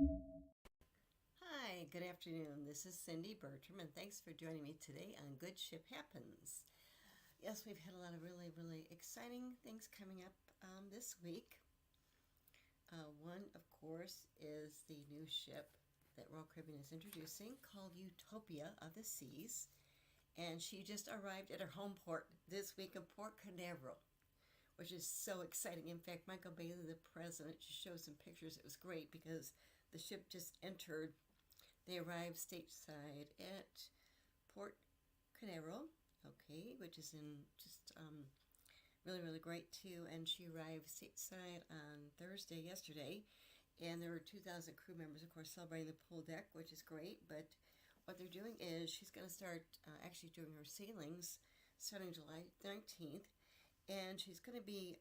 Hi, good afternoon. This is Cindy Bertram, and thanks for joining me today on Good Ship Happens. Yes, we've had a lot of really exciting things coming up this week. One, of course, is the new ship that Royal Caribbean is introducing called Utopia of the Seas, and she just arrived at her home port this week in Port Canaveral, which is so exciting. In fact, Michael Bailey, the president, just showed some pictures. It was great because the ship just entered. They arrived stateside at Port Canaveral, okay, which is in just really great too. And she arrived stateside on Thursday, yesterday, and there were 2,000 crew members, of course, celebrating the pool deck, which is great. But what they're doing is she's going to start actually doing her sailings starting July 19th, and she's going to be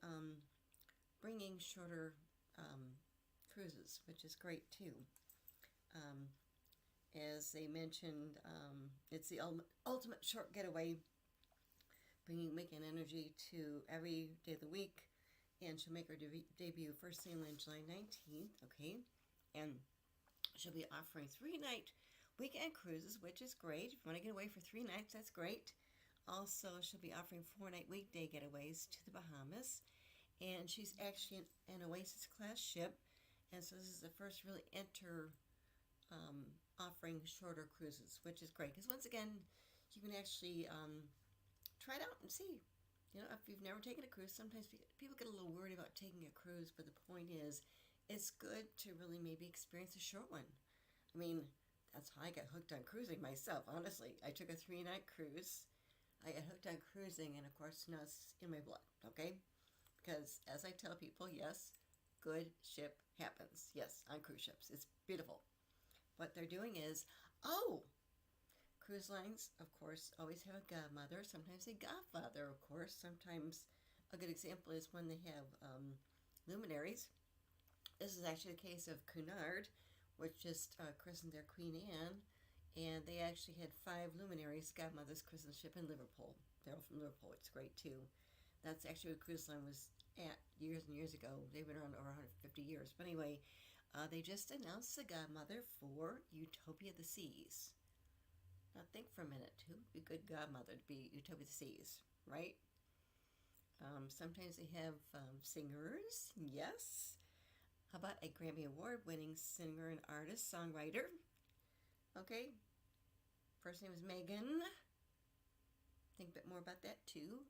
bringing shorter cruises, which is great too. As they mentioned, it's the ultimate short getaway, making energy to every day of the week. And she'll make her debut first sailing July 19th, okay? And she'll be offering 3-night weekend cruises, which is great. If you want to get away for 3 nights, that's great. Also, she'll be offering 4-night weekday getaways to the Bahamas. And she's actually an Oasis class ship. And so this is the first really offering shorter cruises, which is great because once again, you can actually try it out and see. You know, if you've never taken a cruise, sometimes people get a little worried about taking a cruise, but the point is, it's good to really maybe experience a short one. I mean, that's how I got hooked on cruising myself, honestly. I took a 3-night cruise. I got hooked on cruising, and of course, now it's in my blood, okay? Because as I tell people, yes, good ship happens. Yes, on cruise ships. It's beautiful. What they're doing is, cruise lines, of course, always have a godmother, sometimes a godfather, of course. Sometimes a good example is when they have luminaries. This is actually the case of Cunard, which just christened their Queen Anne, and they actually had 5 luminaries, godmothers, christened the ship in Liverpool. They're all from Liverpool. It's great too. That's actually what cruise line was at years and years ago. They've been around over 150 years. But anyway, they just announced the godmother for Utopia of the Seas. Now think for a minute, who would be a good godmother to be Utopia of the Seas, right? Sometimes they have singers, yes. How about a Grammy Award-winning singer and artist, songwriter? Okay, first name is Megan. Think a bit more about that too.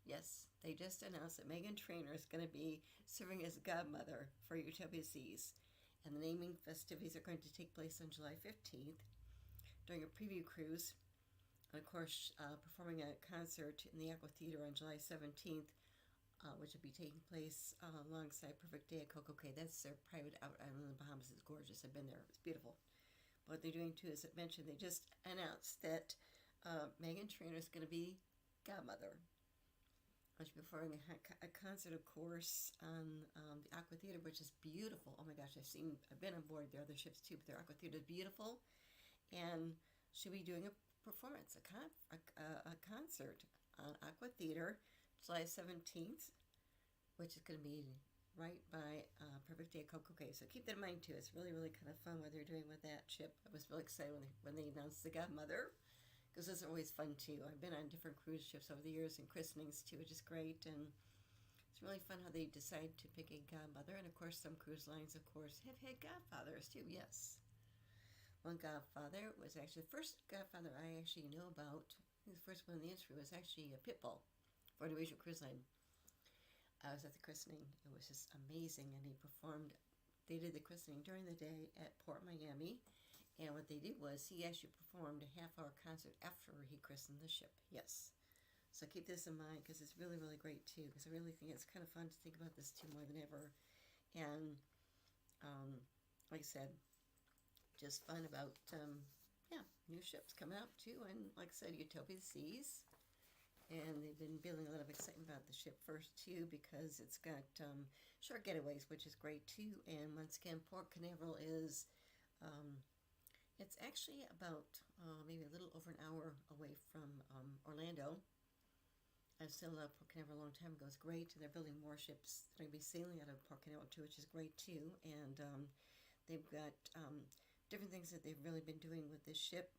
Yes, they just announced that Meghan Trainor is going to be serving as godmother for Utopia Seas, and the naming festivities are going to take place on July 15th during a preview cruise, and of course performing a concert in the Aqua Theater on July 17th, which will be taking place alongside Perfect Day at Coco Cay. That's their private island in the Bahamas. It's gorgeous. I've been there. It's beautiful. But what they're doing too, as I mentioned, they just announced that Meghan Trainor is going to be godmother. She's performing a concert, of course, on the Aqua Theater, which is beautiful. Oh my gosh, I've been on board their other ships too, but their Aqua Theater is beautiful, and she'll be doing a performance, a concert on Aqua Theater, July 17th, which is going to be right by Perfect Day at Coco Cay. So keep that in mind too. It's really kind of fun what they're doing with that ship. I was really excited when they announced the godmother, because those are always fun too. I've been on different cruise ships over the years and christenings too, which is great, and it's really fun how they decide to pick a godmother. And of course, some cruise lines, of course, have had godfathers too. Yes, one godfather was actually the first godfather I actually knew about. I think the first one in the industry was actually a Pitbull for Norwegian Cruise Line. I was at the christening. It was just amazing, and he performed. They did the christening during the day at Port Miami. And what they did was he actually performed a half-hour concert after he christened the ship. Yes. So keep this in mind because it's really great too. Because I really think it's kind of fun to think about this too more than ever. And like I said, just fun about new ships coming out too. And like I said, Utopia of the Seas. And they've been building a lot of excitement about the ship first too because it's got short getaways, which is great too. And once again, Port Canaveral is. It's actually about maybe a little over an hour away from Orlando. I've sailed out of Port Canaveral a long time ago. It's great. They're building more ships that are going to be sailing out of Port Canaveral too, which is great too. And They've got different things that they've really been doing with this ship.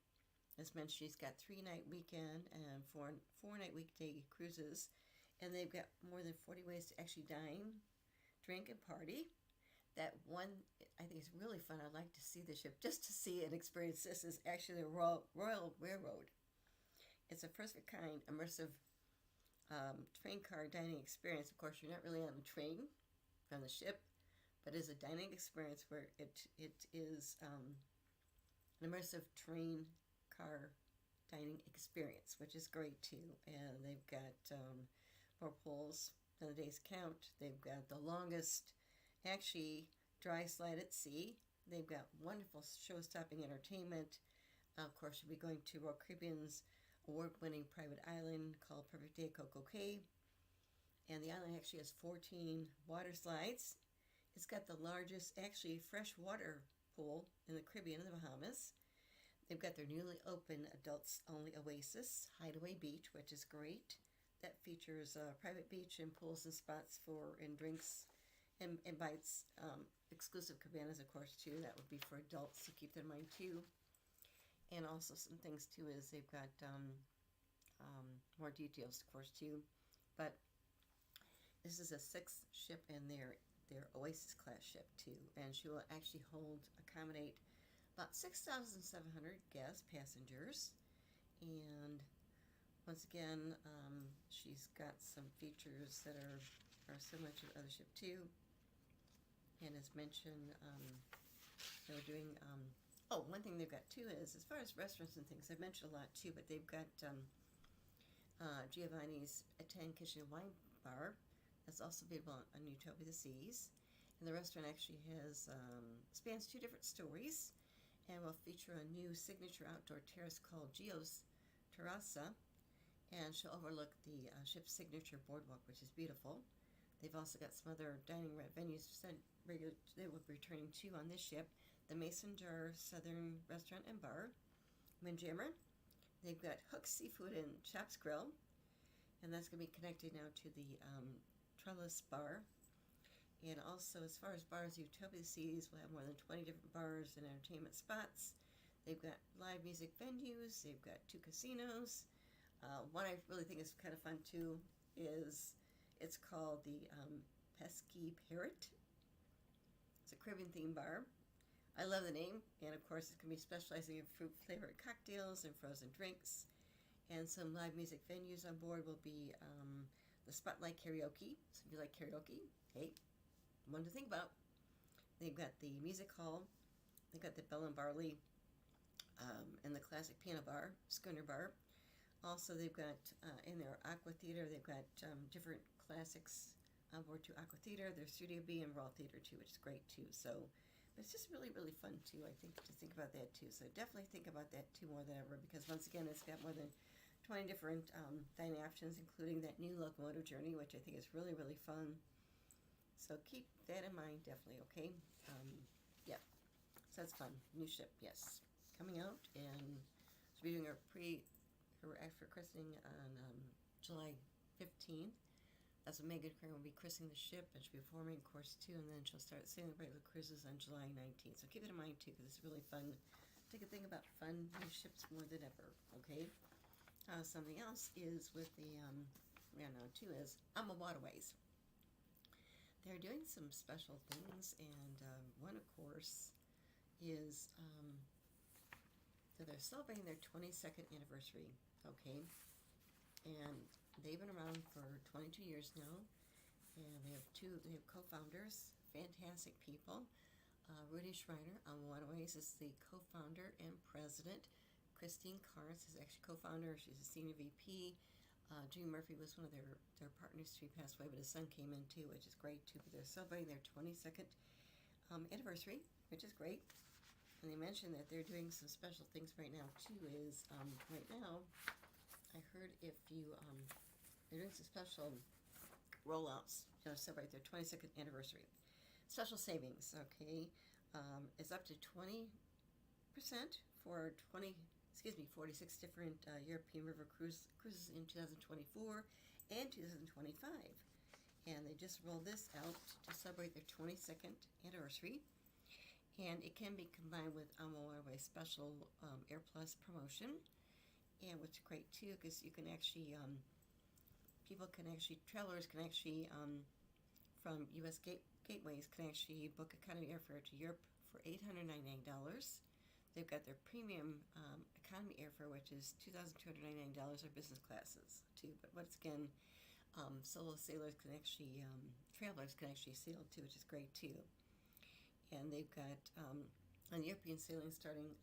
As mentioned, she's got 3-night weekend and four-night weekday cruises, and they've got more than 40 ways to actually dine, drink, and party. That one, I think is really fun. I'd like to see the ship just to see and experience this. Is actually the Royal Railroad. It's a first of a kind immersive train car dining experience. Of course, you're not really on the train from the ship, but it's a dining experience where it is an immersive train car dining experience, which is great too. And they've got more pools than the days count. They've got the longest, actually, dry slide at sea. They've got wonderful show-stopping entertainment. Of course, you'll be going to Royal Caribbean's award-winning private island called Perfect Day Coco Cay. And the island actually has 14 water slides. It's got the largest, actually, freshwater pool in the Caribbean and the Bahamas. They've got their newly opened adults-only Oasis, Hideaway Beach, which is great. That features a private beach and pools and spots and drinks and invites exclusive cabanas, of course, too. That would be for adults, so keep that in mind, too. And also some things, too, is they've got more details, of course, too. But this is a 6th ship in their Oasis class ship, too. And she will actually accommodate about 6,700 guest passengers. And once again, she's got some features that are similar to the other ship, too. And as mentioned, they're doing... one thing they've got, too, is as far as restaurants and things, I've mentioned a lot, too, but they've got Giovanni's Italian Kitchen and Wine Bar. That's also available on Utopia of the Seas. And the restaurant actually spans 2 different stories and will feature a new signature outdoor terrace called Gio's Terrazza. And she'll overlook the ship's signature boardwalk, which is beautiful. They've also got some other dining venues they will be returning to on this ship. The Mason Jar Southern Restaurant and Bar, Windjammer. They've got Hook's Seafood and Chops Grill, and that's going to be connected now to the Trellis Bar. And also, as far as bars, Utopia Seas will have more than 20 different bars and entertainment spots. They've got live music venues. They've got 2 casinos. One I really think is kind of fun, too, is it's called the Pesky Parrot. It's a Caribbean-themed bar. I love the name, and of course it's going to be specializing in fruit-flavored cocktails and frozen drinks. And some live music venues on board will be the Spotlight Karaoke. So if you like karaoke, hey, one to think about. They've got the Music Hall. They've got the Bell and Barley and the Classic Piano Bar, Schooner Bar. Also, they've got in their Aqua Theater, they've got different classics on board to Aqua Theater. There's Studio B and Raw Theater, too, which is great, too. So... but it's just really, really fun, too, I think, to think about that, too. So definitely think about that, too, more than ever, because, once again, it's got more than 20 different dining options, including that new locomotive journey, which I think is really, really fun. So keep that in mind, definitely, okay? Yeah. So that's fun. New ship, yes. Coming out, and she'll be doing her after christening on July 15th. That's when Megan Crane will be christening the ship, and she'll be performing, of course, too, and then she'll start sailing regular cruises on July 19th. So keep it in mind, too, because it's really fun. Take a think about fun new ships more than ever, okay? Something else is with the, too, is AMA Waterways. They're doing some special things, and one, of course, is so they're celebrating their 22nd anniversary, okay? And they've been around for 22 years now, and they have co-founders, fantastic people. Rudy Schreiner on Waterways is the co-founder and president. Christine Carnes is actually co-founder. She's a senior VP. Jimmy Murphy was one of their partners. He passed away, but his son came in too, which is great too. But they're celebrating their 22nd anniversary, which is great. And they mentioned that they're doing some special things right now too. Right now, I heard if you they're doing some special rollouts to celebrate their 22nd anniversary. Special savings, okay, is up to 20% for 46 different European river cruises in 2024 and 2025. And they just rolled this out to celebrate their 22nd anniversary. and it can be combined with AMA Waterway special Air Plus promotion, and what's great too, because you can actually travelers can actually from U.S. gateways can actually book economy airfare to Europe for $899. They've got their premium economy airfare, which is $2,299, or business classes too. But once again, solo sailors can actually, travelers can actually sail too, which is great too. And they've got on European sailing starting,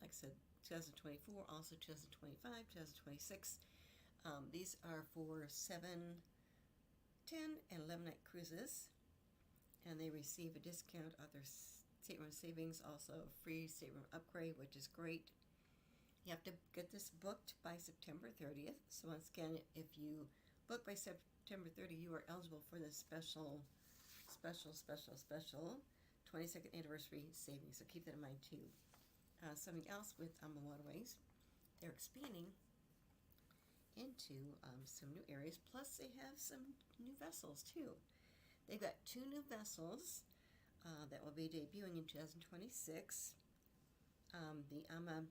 like I said, 2024, also 2025, 2026. These are for 7, 10, and 11 night cruises, and they receive a discount on their stateroom savings, also a free stateroom upgrade, which is great. You have to get this booked by September 30th. So once again, if you book by September 30th, you are eligible for this special 22nd anniversary savings. So keep that in mind too. Something else with AMA Waterways, they're expanding into some new areas. Plus, they have some new vessels too. They've got 2 new vessels that will be debuting in 2026. The AMA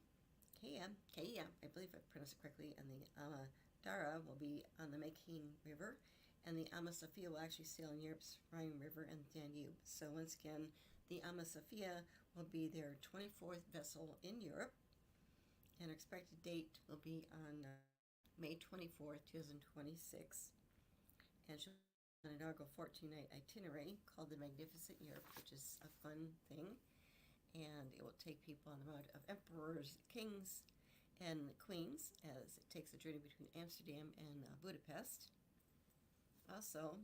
Kea, I believe I pronounced it correctly, and the AMA Dara will be on the Mekong River, and the AMA Sophia will actually sail in Europe's Rhine River and Danube. So once again, the AMA Sophia will be their 24th vessel in Europe, and expected date will be on May 24th, 2026, and she'll an inaugural 14-night itinerary called the Magnificent Europe, which is a fun thing, and it will take people on the road of emperors, kings, and queens as it takes a journey between Amsterdam and Budapest. Also,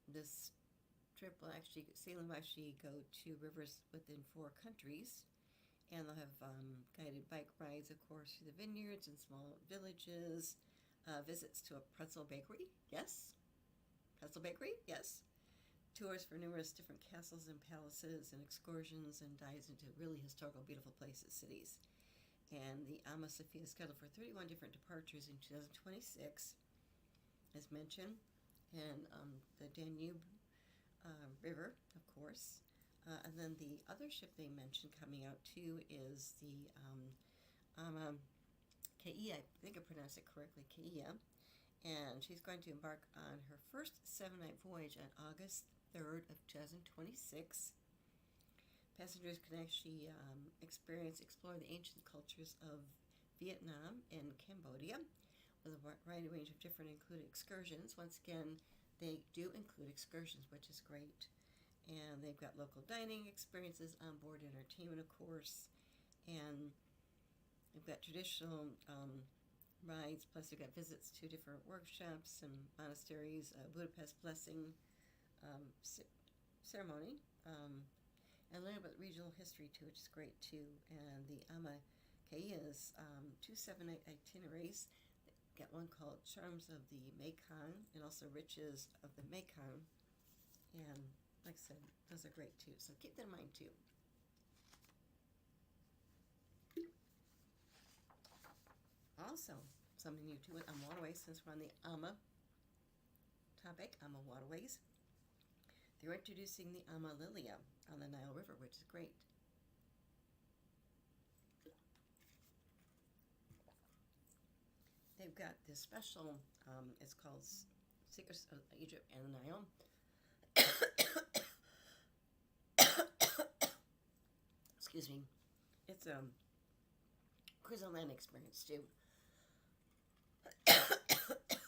this trip will actually, sailing will actually go to rivers within 4 countries, and they'll have guided bike rides, of course, through the vineyards and small villages, visits to a pretzel bakery, yes, tours for numerous different castles and palaces, and excursions and dives into really historical, beautiful places, cities. And the AMA Sophia is scheduled for 31 different departures in 2026, as mentioned, and the Danube River, of course. And then the other ship they mentioned coming out too is the AMA Kea, I think I pronounced it correctly, Kea, and she's going to embark on her first 7-night voyage on August 3rd of 2026. Passengers can actually explore the ancient cultures of Vietnam and Cambodia with a wide range of different included excursions. Once again, they do include excursions, which is great. And they've got local dining experiences on board, entertainment, of course, and they've got traditional rides, plus they've got visits to different workshops and monasteries, Budapest blessing ceremony, and learn about regional history too, which is great too. And the AMA Kea's 2 7-night itineraries. Got one called Charms of the Mekong and also Riches of the Mekong. And like I said, those are great too. So keep that in mind too. Also, something new too with AMA Waterways, since we're on the AMA topic, AMA Waterways. They're introducing the AMA Lilia on the Nile River, which is great. They've got this special, it's called Secrets of Egypt and the Nile. Excuse me. It's a cruise on land experience too.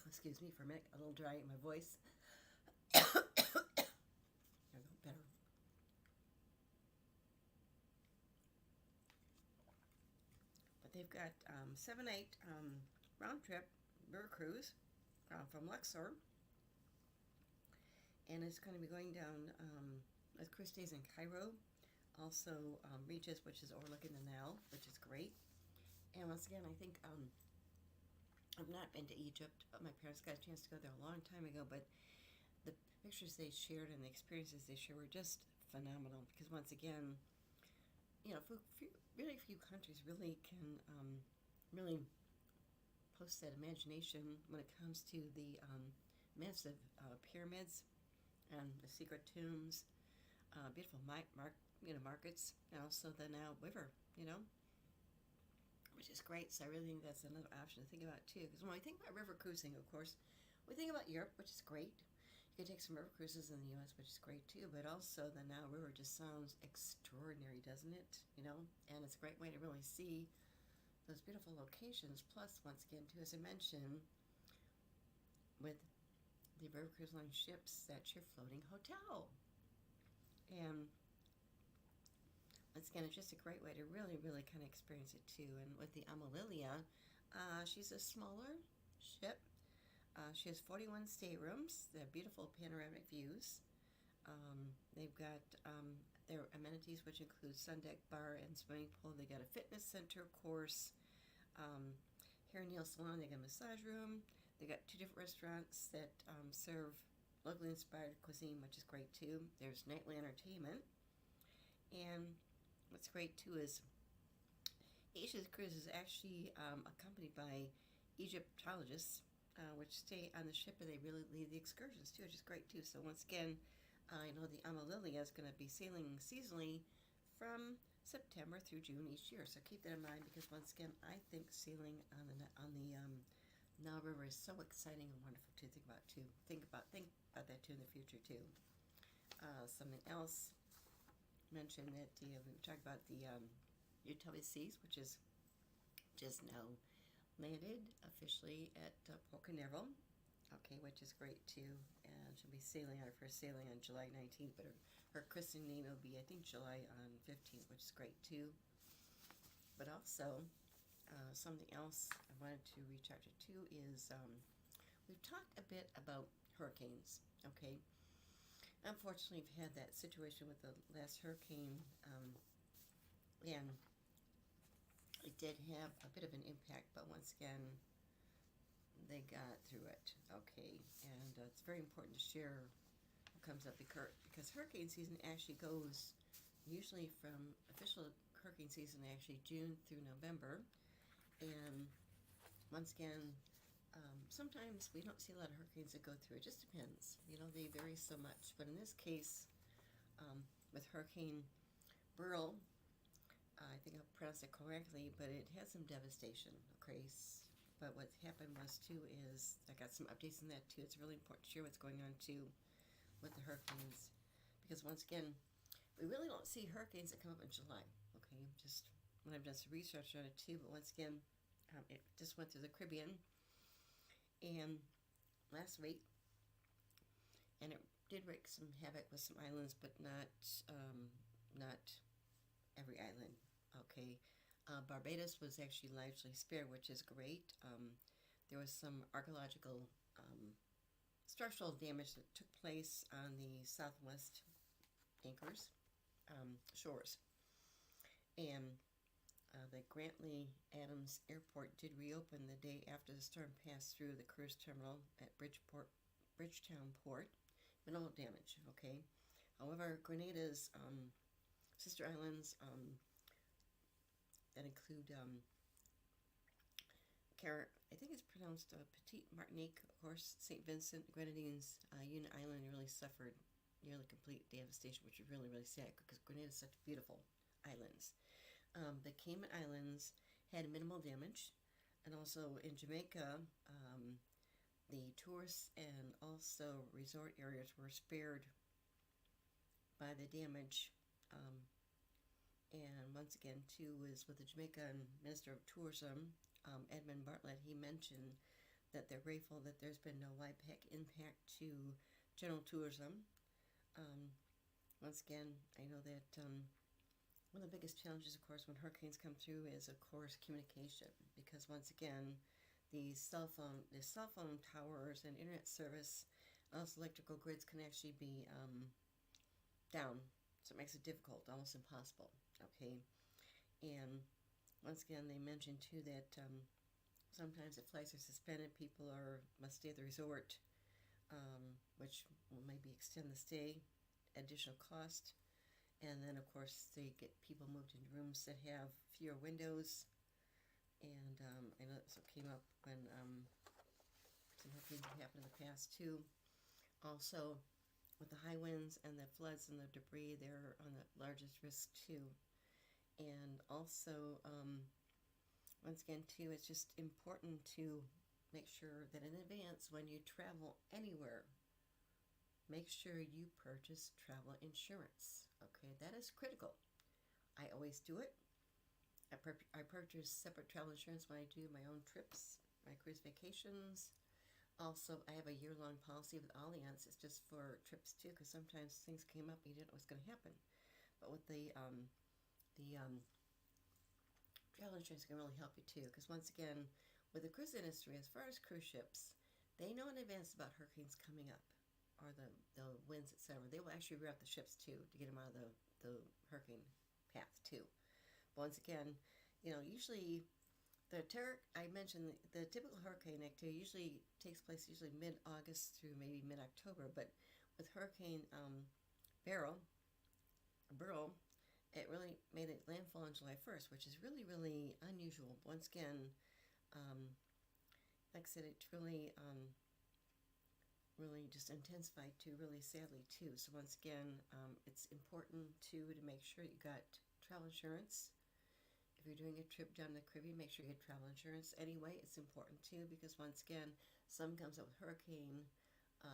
Excuse me for a minute, a little dry in my voice. There we go, better. But they've got 7-8 round trip river cruise from Luxor, and it's going to be going down as cruise stays in Cairo, also Regis, which is overlooking the Nile, which is great. And once again, I think I've not been to Egypt, but my parents got a chance to go there a long time ago. But the pictures they shared and the experiences they shared were just phenomenal. Because once again, you know, really few countries really can really post that imagination when it comes to the massive pyramids and the secret tombs, beautiful markets, and also the Nile River, which is great. So I really think that's another option to think about too. Because when we think about river cruising, of course, we think about Europe, which is great. You can take some river cruises in the U.S., which is great too. But also the Nile River just sounds extraordinary, doesn't it? And it's a great way to really see those beautiful locations. Plus, once again, too, as I mentioned, with the river cruise line ships, that's your floating hotel. And once again, it's just a great way to really, really kind of experience it too. And with the Amalilia, she's a smaller ship. She has 41 staterooms. They have beautiful panoramic views. They've got their amenities, which include sun deck, bar, and swimming pool. They got a fitness center, of course. Hair and nail salon. They got a massage room. They got 2 different restaurants that serve locally inspired cuisine, which is great too. There's nightly entertainment. And what's great too is Asia's Cruise is actually accompanied by Egyptologists, which stay on the ship and they really lead the excursions too, which is great too. So once again, I know the Amalilia is going to be sailing seasonally from September through June each year. So keep that in mind, because once again, I think sailing on the Nile River is so exciting and wonderful to think about too. Think about that too in the future too. Something else mentioned that we talked about the Utah Seas, which is just now landed officially at Port Canaveral, which is great too, and she'll be sailing on her first sailing on July 19th, but her christening will be, I think, July 15th, which is great too. But also, something else I wanted to reach out to too is we've talked a bit about hurricanes, Unfortunately, we've had that situation with the last hurricane, and it did have a bit of an impact, but once again, they got through it, and it's very important to share what comes up, because hurricane season actually goes usually from official hurricane season actually June through November, and once again, sometimes we don't see a lot of hurricanes that go through. It just depends, they vary so much, but in this case, with Hurricane Beryl, I think I'll pronounce it correctly, but it had some devastation, But what happened was too is I got some updates on that too. It's really important to share what's going on too with the hurricanes, because once again, we really don't see hurricanes that come up in July. Just when I've done some research on it too. But once again, it just went through the Caribbean and last week, and it did wreak some havoc with some islands, but not every island. Barbados was actually largely spared, which is great. There was some archaeological structural damage that took place on the southwest anchors shores, and the Grantley Adams Airport did reopen the day after the storm passed through the cruise terminal at Bridgetown Port. Minimal damage. However, Grenada's sister islands that include I think it's pronounced Petite Martinique, of course, St. Vincent, Grenadines, Unit Island really suffered nearly complete devastation, which is really, really sad, because Grenada is such beautiful islands. The Cayman Islands had minimal damage, and also in Jamaica, the tourists and also resort areas were spared by the damage. And once again, too, is with the Jamaican Minister of Tourism, Edmund Bartlett. He mentioned that they're grateful that there's been no impact to general tourism. Once again, I know that one of the biggest challenges, of course, when hurricanes come through is, of course, communication, because once again, the cell phone towers and internet service, also electrical grids, can actually be down, so it makes it difficult, almost impossible. And once again, they mentioned too that sometimes if flights are suspended, people must stay at the resort, which will maybe extend the stay, additional cost. And then, of course, they get people moved into rooms that have fewer windows. And I know this came up when some hurricanes have happened in the past too. Also, with the high winds and the floods and the debris, they're on the largest risk too. And also, once again, too, it's just important to make sure that in advance, when you travel anywhere, make sure you purchase travel insurance. Okay, that is critical. I always do it. I purchase separate travel insurance when I do my own trips, my cruise vacations. Also, I have a year-long policy with Allianz. It's just for trips too, because sometimes things came up and you didn't know what's going to happen. But with the travel insurance can really help you too, because once again, with the cruise industry, as far as cruise ships, they know in advance about hurricanes coming up, or the winds, etc. They will actually reroute the ships too to get them out of the hurricane path too. Once again, usually I mentioned the typical hurricane activity usually takes place mid-August through maybe mid-October, but with Hurricane Beryl, it really made it landfall on July 1st, which is really, really unusual. Once again, like I said, it really just intensified too, really sadly too. So once again, it's important to make sure you got travel insurance. If you're doing a trip down the Caribbean, make sure you get travel insurance. Anyway, it's important too, because once again, some comes up with hurricane,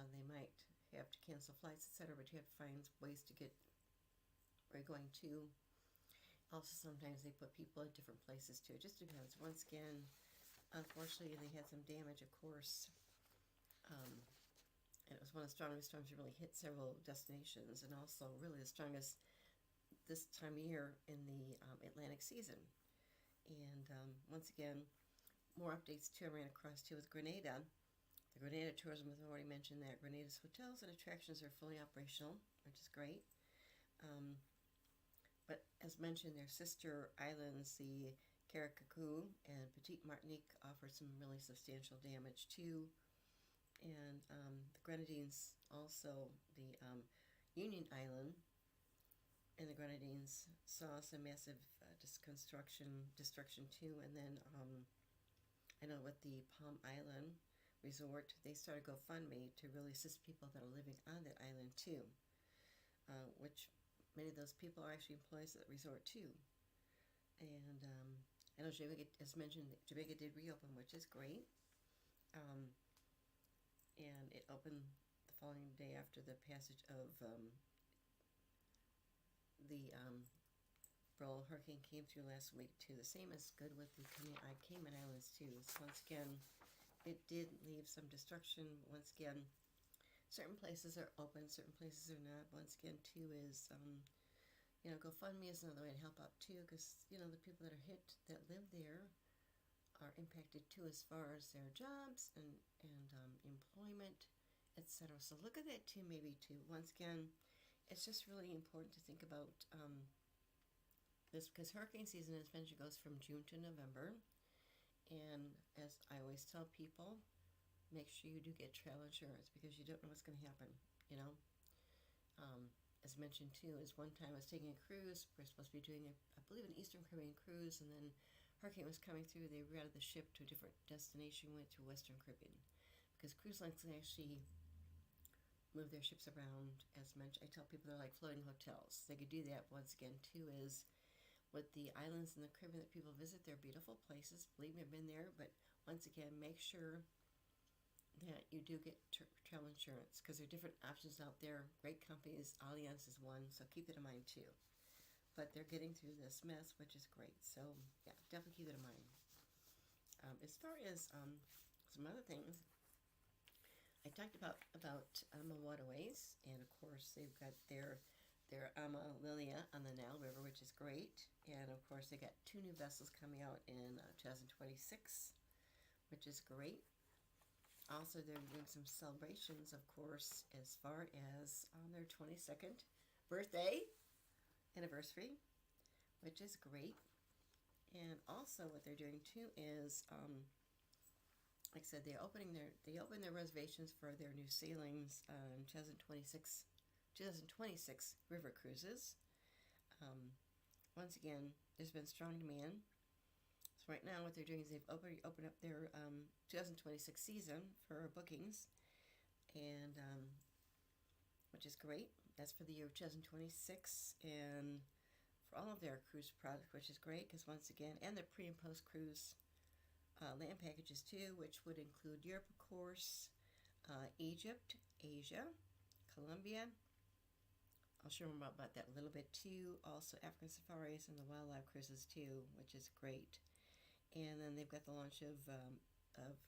they might have to cancel flights, etc. But you have to find ways to get where you're going to. Also, sometimes they put people at different places too. It just depends. Once again, unfortunately, they had some damage, of course. And it was one of the strongest storms that really hit several destinations, and also really the strongest this time of year in the Atlantic season. And once again, more updates too I ran across too with Grenada. The Grenada Tourism Authority mentioned that Grenada's hotels and attractions are fully operational, which is great. But as mentioned, their sister islands, the Carriacou and Petite Martinique, offered some really substantial damage too. And the Grenadines, also the Union Island and the Grenadines, saw some massive destruction too. And then I know with the Palm Island Resort, they started GoFundMe to really assist people that are living on that island too, which many of those people are actually employees at the resort too. And I know Jamaica, as mentioned, Jamaica did reopen, which is great. And it opened the following day after the passage of the Beryl hurricane came through last week too. The same is good with the Cayman Islands too. So once again, it did leave some destruction. Once again, certain places are open, certain places are not. Once again, too, is GoFundMe is another way to help out too, because the people that are hit that live there are impacted too, as far as their jobs and employment, etc. So look at that too, maybe too. Once again, it's just really important to think about this, because hurricane season essentially goes from June to November. And as I always tell people, make sure you do get travel insurance, because you don't know what's going to happen, As mentioned too, is one time I was taking a cruise. We're supposed to be doing, I believe, an Eastern Caribbean cruise, and then hurricane was coming through. They rerouted the ship to a different destination, went to Western Caribbean, because cruise lines can actually move their ships around. As mentioned, I tell people they're like floating hotels. They could do that. Once again, too, is with the islands in the Caribbean that people visit, they're beautiful places. Believe me, I've been there. But once again, make sure that you do get travel insurance, because there are different options out there. Great companies, Allianz is one, so keep that in mind too. But they're getting through this mess, which is great. So yeah, definitely keep that in mind. As far as some other things, I talked about waterways, and of course they've got their Lilia on the Nile River, which is great. And of course they got 2 new vessels coming out in 2026, which is great. Also, they're doing some celebrations, of course, as far as their 22nd birthday anniversary, which is great. And also, what they're doing too is, like I said, they open their reservations for their new sailings, 2026 river cruises. Once again, there's been strong demand. So right now, what they're doing is they've opened up their 2026 season for bookings, and which is great. That's for the year of 2026, and for all of their cruise products, which is great because once again, and their pre and post cruise land packages too, which would include Europe, of course, Egypt, Asia, Colombia. I'll share more about that a little bit too. Also, African safaris and the wildlife cruises too, which is great. And then they've got the launch of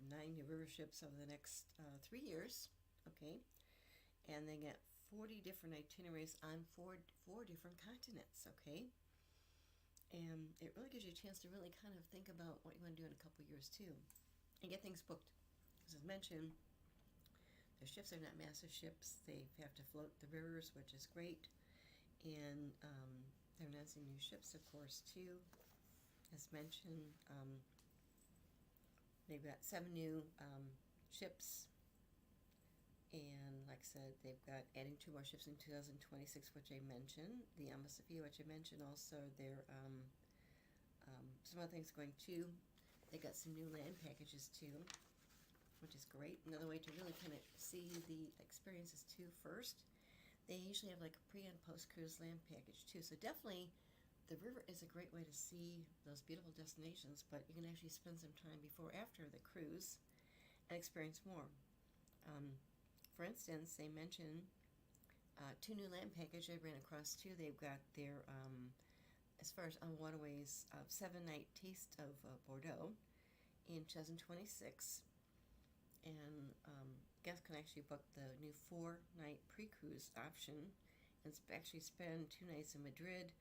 9 new river ships over the next 3 years. Okay, and they got 40 different itineraries on four different continents. Okay, and it really gives you a chance to really kind of think about what you want to do in a couple years too, and get things booked. As mentioned, their ships are not massive ships. They have to float the rivers, which is great, and they're announcing new ships, of course, too. As mentioned, they've got 7 new ships, and like I said, they've got adding 2 more ships in 2026, which I mentioned. The Alma Sophia, which I mentioned, also their some other things going too. They got some new land packages too, which is great. Another way to really kind of see the experiences too first. They usually have like a pre and post cruise land package too. So definitely the river is a great way to see those beautiful destinations, but you can actually spend some time before after the cruise and experience more. For instance, they mentioned 2 new land packages I ran across too. They've got their as far as on waterways, 7-night taste of Bordeaux in 2026, and guests can actually book the new 4-night pre-cruise option and actually spend 2 nights in Madrid,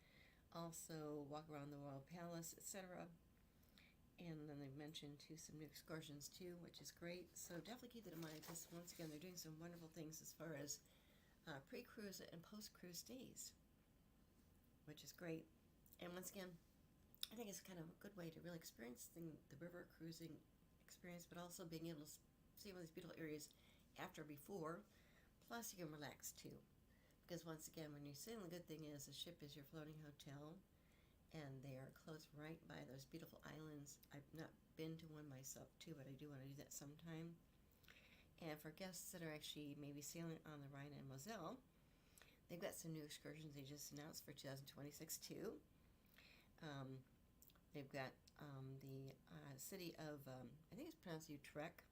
also walk around the Royal Palace, etc. And then they've mentioned too some new excursions too, which is great. So definitely keep that in mind because once again they're doing some wonderful things as far as pre-cruise and post-cruise days, which is great. And once again, I think it's kind of a good way to really experience the river cruising experience, but also being able to see one of these beautiful areas after or before. Plus, you can relax too. Because once again, when you're sailing, the good thing is the ship is your floating hotel, and they are close right by those beautiful islands. I've not been to one myself too, but I do want to do that sometime. And for guests that are actually maybe sailing on the Rhine and Moselle, they've got some new excursions they just announced for 2026 too. They've got the city of, I think it's pronounced Utrecht,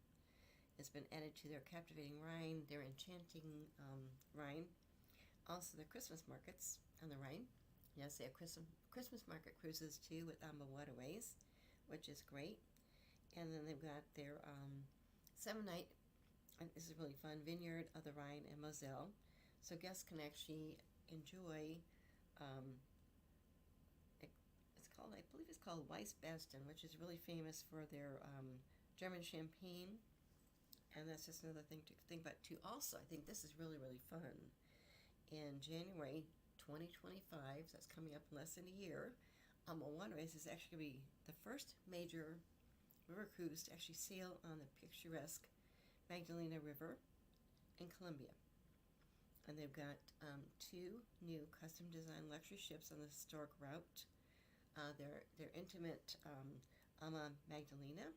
has been added to their captivating Rhine, their enchanting Rhine. Also, the Christmas markets on the Rhine. Yes, they have Christmas market cruises too with Alma Waterways, which is great. And then they've got their 7-night, and this is really fun, Vineyard of the Rhine and Moselle. So guests can actually enjoy, I believe it's called Weißbasten, which is really famous for their German champagne. And that's just another thing to think about too. Also, I think this is really, really fun. In January 2025, so that's coming up in less than a year, Alma Waterways is actually going to be the first major river cruise to actually sail on the picturesque Magdalena River in Colombia. And they've got 2 new custom-designed luxury ships on the historic route. Their intimate Alma Magdalena,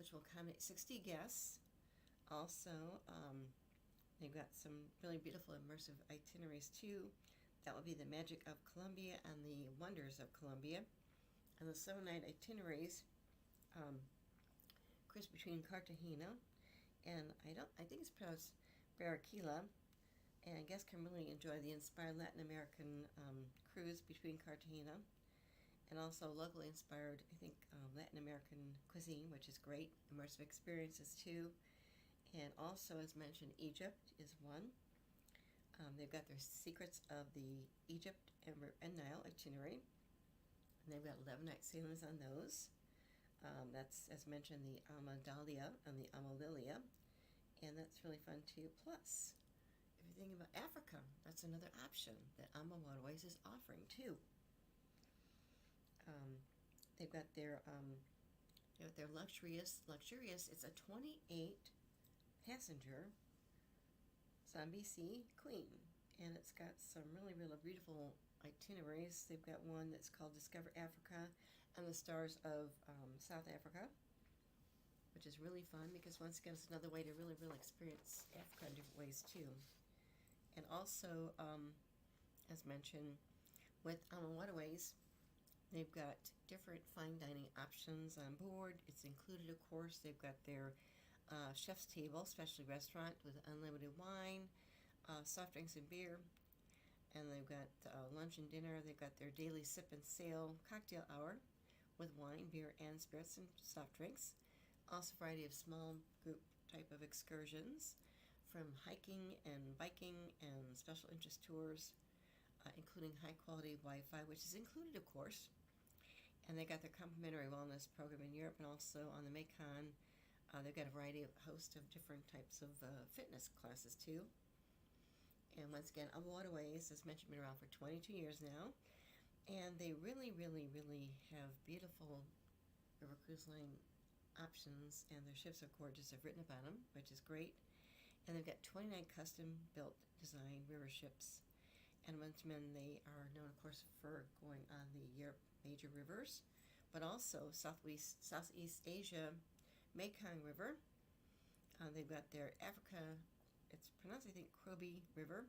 which will accommodate 60 guests. Also, they've got some really beautiful immersive itineraries too. That will be the Magic of Colombia and the Wonders of Colombia. And the 7-night itineraries cruise between Cartagena and I think it's pronounced Barranquilla. And guests can really enjoy the inspired Latin American cruise between Cartagena and also locally inspired, I think, Latin American cuisine, which is great. Immersive experiences too. And also, as mentioned, Egypt is one. They've got their Secrets of the Egypt and Nile itinerary. And they've got 11-night sailings on those. That's, as mentioned, the Alma Dahlia and the Alma Lilia. And that's really fun too. Plus, if you're thinking about Africa, that's another option that Alma Waterways is offering too. They've got their luxurious. It's a 28-passenger Zambezi Queen, and it's got some really, really beautiful itineraries. They've got one that's called Discover Africa and the Stars of South Africa, which is really fun because once again, it's another way to really, really experience Africa in different ways too. And also, as mentioned, with Waterways, they've got different fine dining options on board. It's included, of course. They've got their chef's table, specialty restaurant with unlimited wine, soft drinks and beer. And they've got lunch and dinner. They've got their daily sip and sail cocktail hour with wine, beer, and spirits and soft drinks. Also, a variety of small group type of excursions, from hiking and biking and special interest tours, including high quality Wi-Fi, which is included, of course. And they got their complimentary wellness program in Europe and also on the Mekong. They've got a variety of host of different types of fitness classes too. And once again, Waterways, as mentioned, been around for 22 years now. And they really, really, really have beautiful river cruise line options, and their ships are gorgeous. I've written about them, which is great. And they've got 29 custom-built design river ships. And once again, they are known, of course, for going on the Europe major rivers, but also Southeast Asia Mekong River. They've got their Africa, it's pronounced, I think, Krobi River,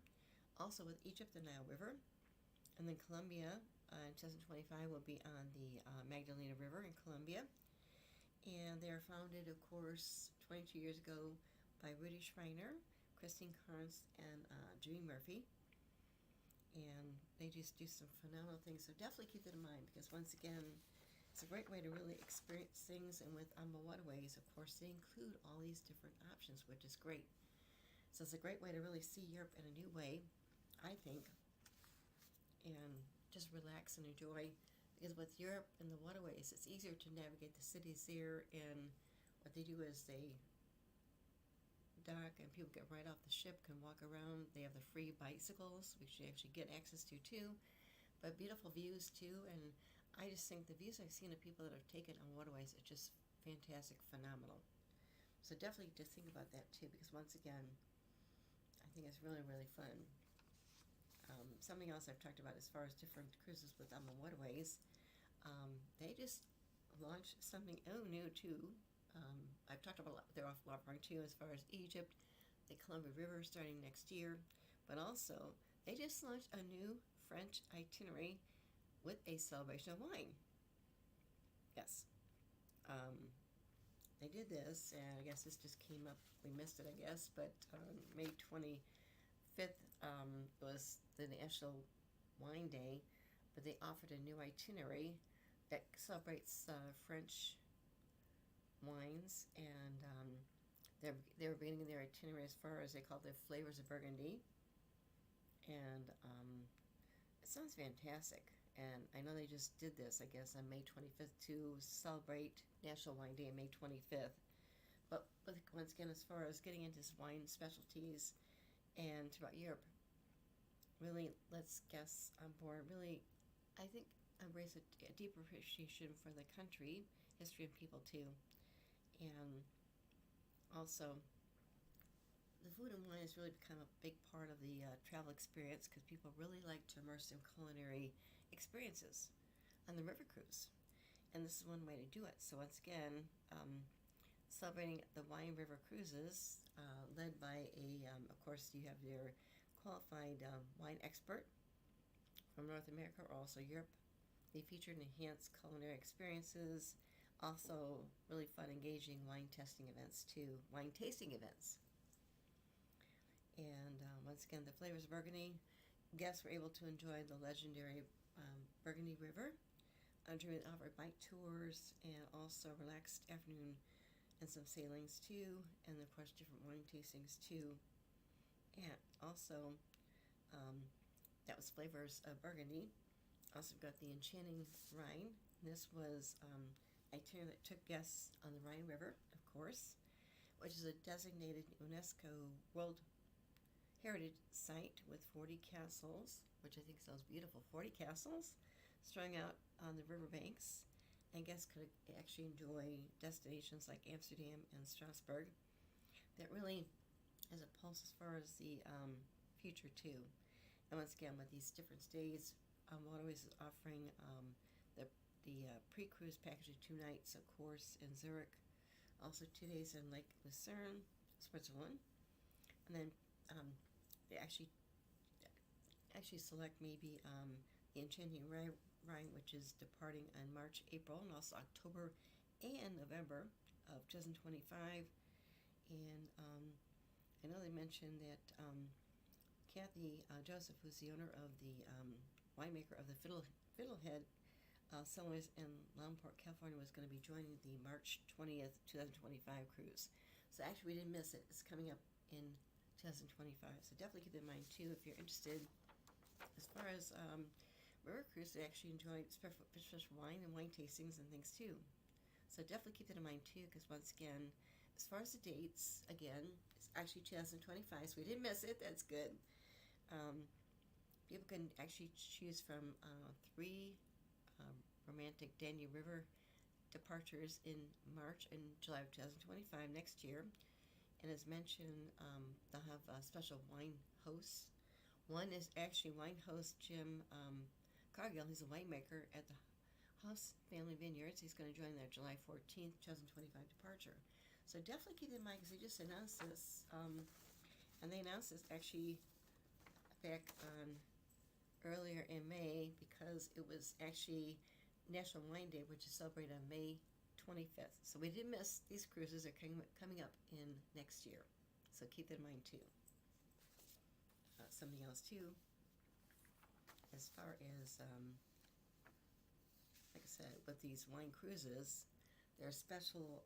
also with Egypt, the Nile River. And then Colombia in 2025 will be on the Magdalena River in Colombia. And they are founded, of course, 22 years ago by Rudy Schreiner, Christine Carnes, and Jimmy Murphy. And they just do some phenomenal things. So definitely keep that in mind, because once again, it's a great way to really experience things. And with Waterways, of course, they include all these different options, which is great. So it's a great way to really see Europe in a new way, I think, and just relax and enjoy. Because with Europe and the Waterways, it's easier to navigate the cities there. And what they do is they dock, and people get right off the ship, can walk around. They have the free bicycles, which you actually get access to too, but beautiful views too. And I just think the views I've seen of people that have taken on Waterways are just fantastic, phenomenal. So definitely just think about that too, because once again, I think it's really, really fun. Something else I've talked about as far as different cruises with Waterways, they just launched something new too. I've talked about their offering too, as far as Egypt, the Columbia River starting next year, but also they just launched a new French itinerary with a celebration of wine. Yes. They did this, and I guess this just came up. We missed it, I guess, but May 25th was the National Wine Day, but they offered a new itinerary that celebrates French wines, and they were beginning their itinerary as far as they called their flavors of Burgundy, and it sounds fantastic. And I know they just did this, I guess, on May 25th to celebrate National Wine Day on May 25th. But once again, as far as getting into wine specialties and throughout Europe, really, let's guess on board. Really, I think embrace a deeper appreciation for the country, history, and people too. And also, the food and wine has really become a big part of the travel experience, because people really like to immerse in culinary experiences on the river cruise. And this is one way to do it. So once again, celebrating the Wine River Cruises, led by of course, you have your qualified wine expert from North America or also Europe. They feature enhanced culinary experiences, also really fun, engaging wine tasting events too. And once again, the flavors of Burgundy. Guests were able to enjoy the legendary Burgundy River during offered bike tours, and also relaxed afternoon and some sailings too, and of course different wine tastings too. And also, that was flavors of Burgundy. Also got the Enchanting Rhine. This was itinerary that took guests on the Rhine River, of course, which is a designated UNESCO World Heritage Site with 40 castles, which I think sounds beautiful. 40 castles strung out on the riverbanks, and guests could actually enjoy destinations like Amsterdam and Strasbourg. That really has a pulse as far as the future too. And once again, with these different stays, Waterways is offering the pre-cruise package of 2 nights, of course, in Zurich, also 2 days in Lake Lucerne, Switzerland, and then they actually actually select maybe the Enchanting Rhine, which is departing on March, April, and also October and November of 2025. And I know they mentioned that Kathy Joseph, who's the owner of the winemaker of the Fiddlehead Cellars in Lombport, California, was going to be joining the March 20th, 2025 cruise. So actually, we didn't miss it. It's coming up in 2025. So definitely keep in mind, too, if you're interested. As far as river cruise, they actually enjoy special wine and wine tastings and things, too. So definitely keep that in mind, too, because once again, as far as the dates, again, it's actually 2025, so we didn't miss it. That's good. People can actually choose from three romantic Danube River departures in March and July of 2025 next year. And as mentioned, they'll have special wine hosts. One is actually wine host Jim Cargill. He's a winemaker at the House Family Vineyards. He's going to join their July 14th, 2025 departure. So definitely keep in mind because they just announced this. And they announced this actually back on earlier in May because it was actually National Wine Day, which is celebrated on May 25th. So we didn't miss these cruises. Are coming up in next year. So keep that in mind too. Something else too, as far as, like I said, with these wine cruises, they're special,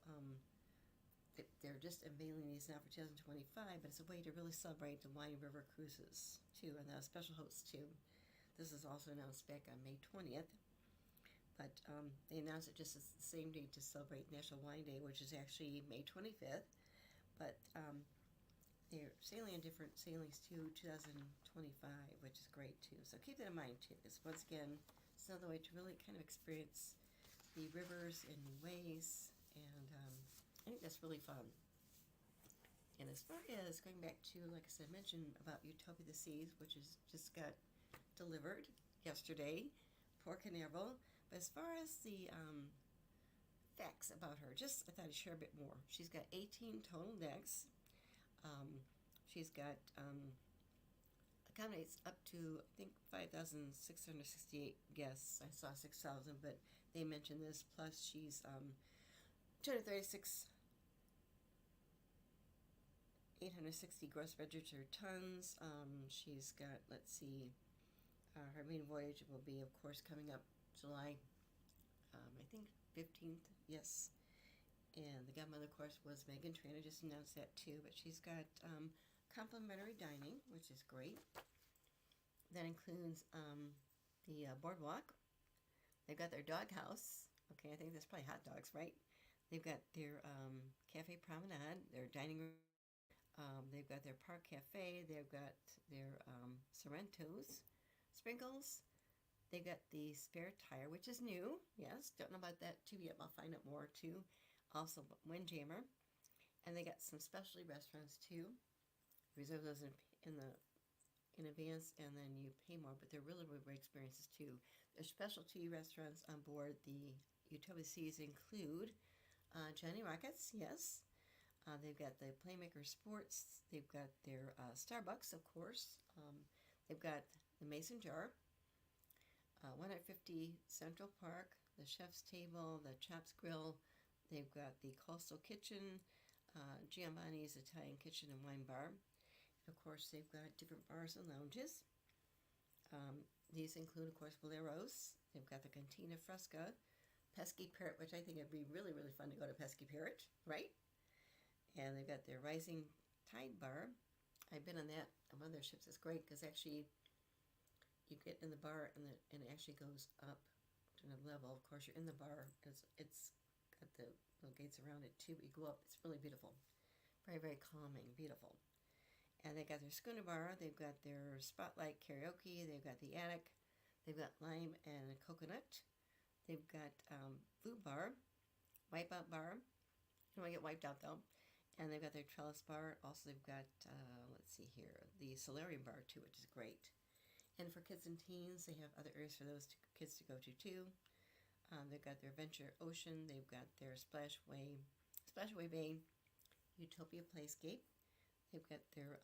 they're just unveiling these now for 2025, but it's a way to really celebrate the Wine River cruises too, and the special hosts too. This is also announced back on May 20th, but they announced it just as the same day to celebrate National Wine Day, which is actually May 25th, but they're sailing on different sailings too, 2025, which is great too. So keep that in mind too, because once again, it's another way to really kind of experience the rivers in new ways, and I think that's really fun. And as far as going back to, like I said, mentioned about Utopia of the Seas, which is just got delivered yesterday, Port Canaveral. But as far as the facts about her, just I thought I'd share a bit more. She's got 18 total decks. She's got accommodates up to I think 5,668 guests. I saw 6,000, but they mentioned this. Plus, she's 236. 860 gross registered tons. She's got, let's see, her main voyage will be, of course, coming up July, I think 15th, yes. And the godmother, of course, was Megan Trainor. Just announced that too. But she's got complimentary dining, which is great. That includes the boardwalk. They've got their dog house. Okay, I think that's probably hot dogs, right? They've got their cafe promenade, their dining room. They've got their park cafe. They've got their Sorrento's sprinkles. They've got the spare tire, which is new. Yes, don't know about that too yet. I'll find out more too. Also, Windjammer, and they got some specialty restaurants too. Reserve those in advance, and then you pay more. But they're really, really great experiences too. Their specialty restaurants on board the Utopia Seas include Johnny Rockets, yes. They've got the Playmaker Sports. They've got their Starbucks, of course. They've got the Mason Jar, 150 Central Park, the Chef's Table, the Chops Grill. They've got the Coastal Kitchen, Giovanni's Italian Kitchen and Wine Bar. And of course, they've got different bars and lounges. These include, of course, Boleros. They've got the Cantina Fresca, Pesky Parrot, which I think would be really, really fun to go to Pesky Parrot, right? And they've got their Rising Tide Bar. I've been on that on one of their ships. It's great because actually you get in the bar and it actually goes up to another level. Of course, you're in the bar. It's got the little gates around it too. But you go up. It's really beautiful. Very, very calming. Beautiful. And they got their Schooner Bar. They've got their Spotlight Karaoke. They've got the Attic. They've got Lime and Coconut. They've got Food Bar, Wipeout Bar. You don't want to get wiped out though. And they've got their Trellis Bar. Also, they've got, let's see here, the Solarium Bar, too, which is great. And for kids and teens, they have other areas for those kids to go to, too. They've got their Venture Ocean. They've got their Splashway Bay, Utopia Playscape. They've got their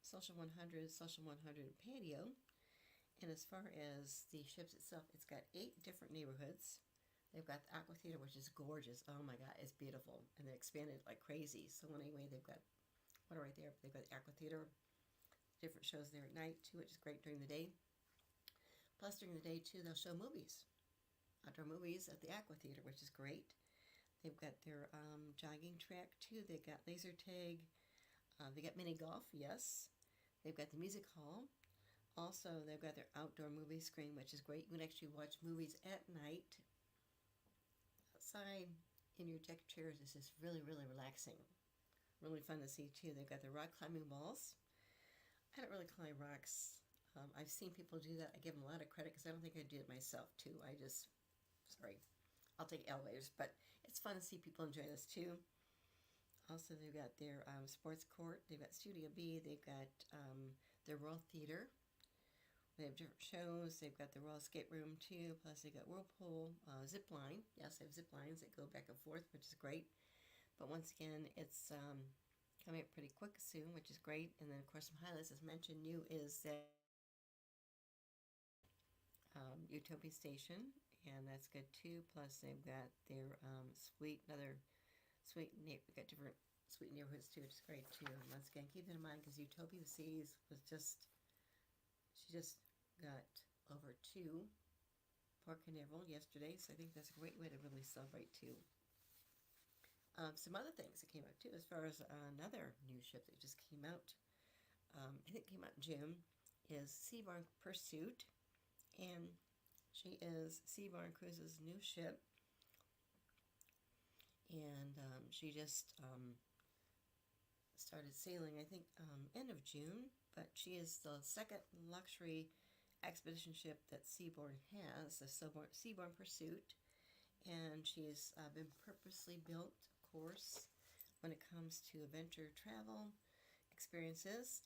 Social 100 Patio. And as far as the ships itself, it's got 8 different neighborhoods. They've got the Aqua Theater, which is gorgeous. Oh my God, it's beautiful. And they expanded like crazy. So anyway, they've got water right there. They've got the Aqua Theater, different shows there at night too, which is great during the day. Plus during the day too, they'll show movies, outdoor movies at the Aqua Theater, which is great. They've got their jogging track too. They've got laser tag. They got mini golf, yes. They've got the music hall. Also, they've got their outdoor movie screen, which is great. You can actually watch movies at night outside in your deck chairs. It's just really, really relaxing. Really fun to see too. They've got the rock climbing walls. I don't really climb rocks. I've seen people do that. I give them a lot of credit because I don't think I'd do it myself too. Sorry, I'll take elevators, but it's fun to see people enjoy this too. Also, they've got their sports court. They've got Studio B. They've got their Royal Theater. They have different shows. They've got the Royal Escape Room too. Plus, they got Whirlpool, zip line. Yes, they have zip lines that go back and forth, which is great. But once again, it's coming up pretty quick soon, which is great. And then, of course, some highlights, as mentioned, new is that Utopia Station, and that's good too. Plus, they've got their we've got different sweet neighborhoods too, which is great too. And once again, keep that in mind because Utopia Seas she just got over 2 Port Canaveral yesterday, so I think that's a great way to really celebrate too. Some other things that came out too, as far as another new ship that just came out, I think it came out in June, is Seabourn Pursuit, and she is Seabourn Cruises' new ship, and she just started sailing, I think, end of June, but she is the second luxury expedition ship that Seabourn has, the Seabourn Pursuit, and she's been purposely built, of course, when it comes to adventure travel experiences.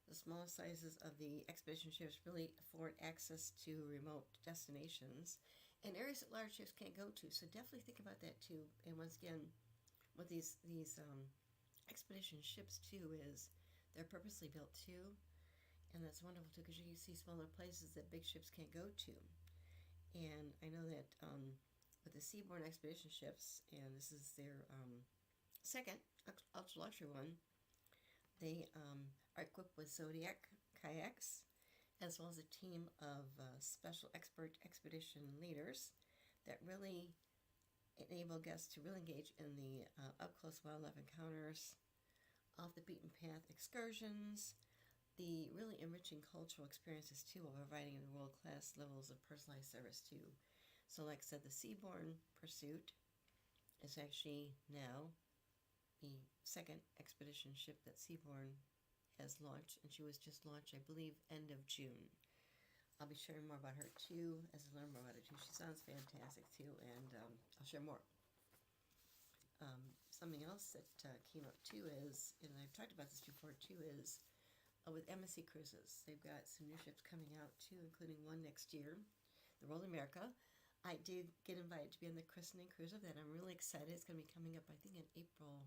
The small sizes of the expedition ships really afford access to remote destinations and areas that large ships can't go to, so definitely think about that too. And once again, with these expedition ships too, is they're purposely built too, and that's wonderful too because you can see smaller places that big ships can't go to. And I know that with the Seabourn expedition ships, and this is their second ultra luxury one, they are equipped with Zodiac kayaks, as well as a team of special expert expedition leaders that really enable guests to really engage in the up-close wildlife encounters, off-the-beaten-path excursions, the really enriching cultural experiences too, while providing the world-class levels of personalized service too. So like I said, the Seabourn Pursuit is actually now the second expedition ship that Seabourn has launched, and she was just launched, I believe, end of June. I'll be sharing more about her too as I learn more about her too. She sounds fantastic too, and I'll share more. Something else that came up too is, and I've talked about this before too, is with MSC Cruises. They've got some new ships coming out too, including one next year, the Royal America. I did get invited to be on the christening cruise of that. I'm really excited. It's going to be coming up, I think, in April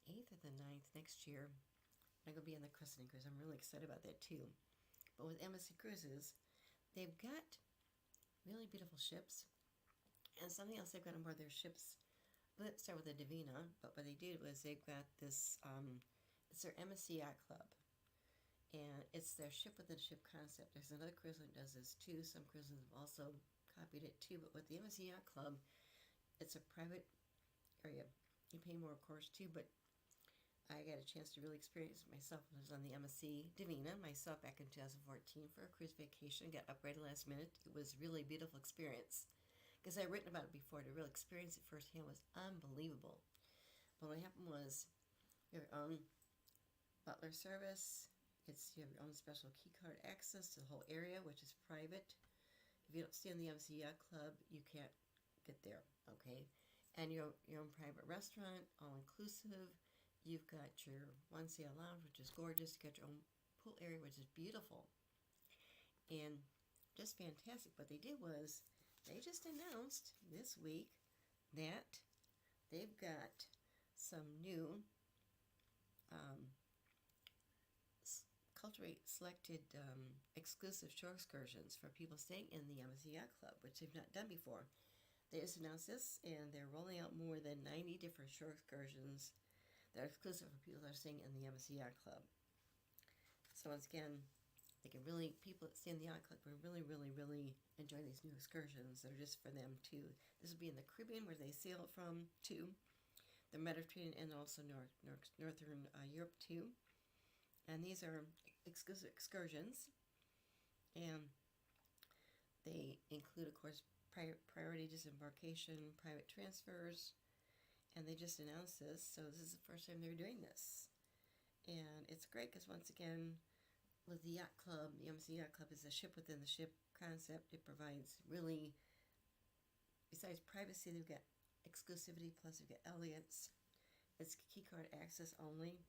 8th or the 9th next year. I'm going to be on the christening cruise. I'm really excited about that too. But with MSC Cruises, they've got really beautiful ships. And something else they've got on board their ships, let's start with the Divina, but what they did was they've got this, it's their MSC Yacht Club. And it's their ship within ship concept. There's another cruise line that does this too. Some cruises have also copied it too. But with the MSC Yacht Club, it's a private area. You pay more, of course, too, but I got a chance to really experience it myself when I was on the MSC Divina myself back in 2014 for a cruise vacation. Got upgraded last minute. It was really a beautiful experience because I'd written about it before. To really experience it firsthand was unbelievable. But what happened was your own butler service. You have your own special key card access to the whole area, which is private. If you don't stay in the MSC Yacht Club, you can't get there, okay? And your own private restaurant, all inclusive. You've got your One Sail Lounge, which is gorgeous. You got your own pool area, which is beautiful. And just fantastic. What they did was they just announced this week that they've got some new cultural selected exclusive shore excursions for people staying in the MSC Yacht Club, which they've not done before. They just announced this, and they're rolling out more than 90 different shore excursions that are exclusive for people that are staying in the MSC Yacht Club. So once again, people that stay in the Yacht Club will really, really, really enjoy these new excursions that are just for them too. This will be in the Caribbean, where they sail from, to the Mediterranean, and also Northern Europe too. And these are exclusive excursions, and they include, of course, priority disembarkation, private transfers, and they just announced this, so this is the first time they're doing this. And it's great because, once again, with the Yacht Club, the MSC Yacht Club is a ship within the ship concept. It provides really, besides privacy, they've got exclusivity, plus they've got elegance. It's key card access only.